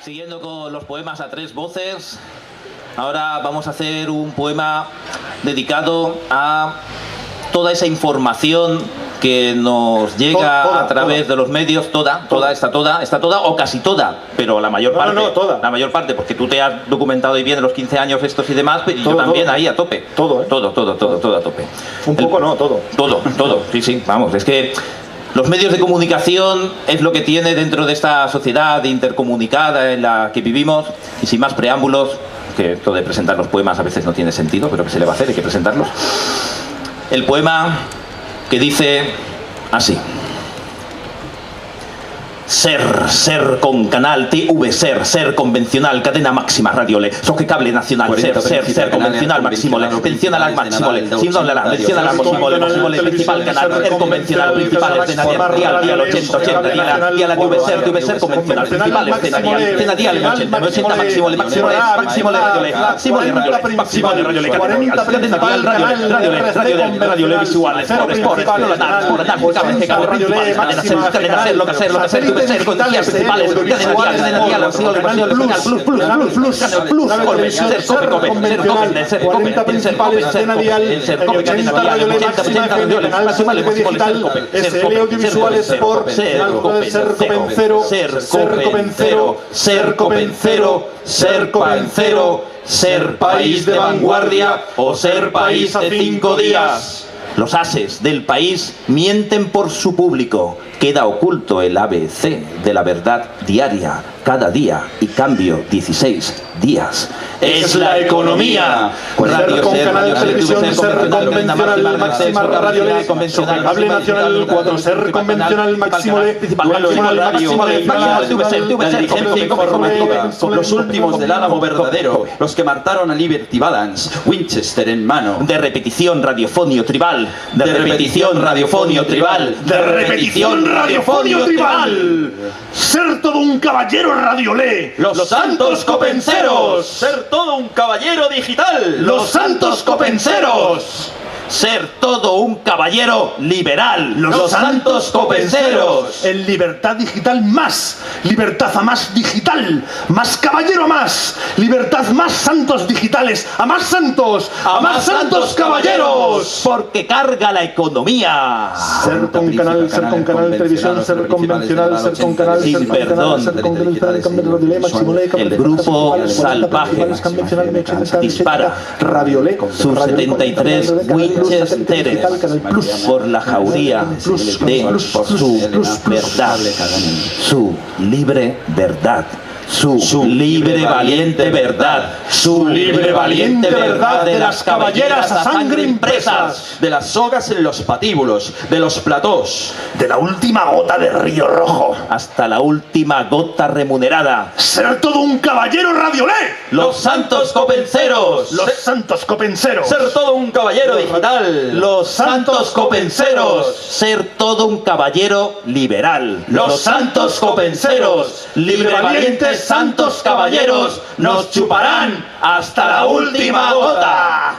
Siguiendo con los poemas a tres voces, ahora vamos a hacer un poema dedicado a toda esa información que nos llega a través de los medios, está toda o casi toda, pero la mayor parte, la mayor parte, porque tú te has documentado y bien de los 15 años estos y demás, y yo también ahí a tope. Todo a tope. Todo, sí, vamos, es que los medios de comunicación es lo que tiene dentro de esta sociedad intercomunicada en la que vivimos, y sin más preámbulos, que esto de presentar los poemas a veces no tiene sentido, pero ¿qué se le va a hacer? Hay que presentarlos. El poema que dice así: Ser con canal TV, ser convencional, cadena máxima, radiole, soque cable nacional, ser convencional, maximole, menciona al maximole, menciona al maximole, principal canal, ser convencional, principal, escena dial 80, dial a TV, ser convencional, principal, escena dial 80, maximole, radiole, radiole, visuales, cadena, lo que hacer, ser condiciones principales, ser país de vanguardia o ser país de 5 días. Los ases del país mienten por su público. Queda oculto el ABC de la verdad diaria, cada día y cambio 16 días. Es la economía. Radio Ser, canal televisión, ser convencional, máxima radio ley, convencional, cable nacional 4, ser convencional, máximo ley, con los últimos del Álamo verdadero, los que mataron a Liberty Balance, Winchester en mano. De repetición radiofonio tribal, de repetición radiofonio tribal, de repetición radiofonio tribal. Ser todo un caballero radiolé, los santos copenseros. Ser todo un caballero digital, los santos copenseros. Ser todo un caballero liberal, los santos copenseros. En libertad digital más, libertad a más digital, más caballero a más, libertad más santos digitales, a más santos caballeros. Porque carga la economía. Ser con canal televisión, ser convencional, ser con canal, sin perdón. El grupo salvaje dispara sus 73 Winchester por la jauría de su verdad, su libre verdad, su libre valiente verdad, su libre valiente verdad de las caballeras a sangre impresas, de las sogas en los patíbulos, de los platós, de la última gota de Río Rojo hasta la última gota remunerada. Ser todo un caballero radiolé, los santos copenseros, los santos copenseros. Ser todo un caballero digital, los santos copenseros. Ser todo un caballero liberal, los santos copenseros. Libre valientes santos caballeros nos chuparán hasta la última gota.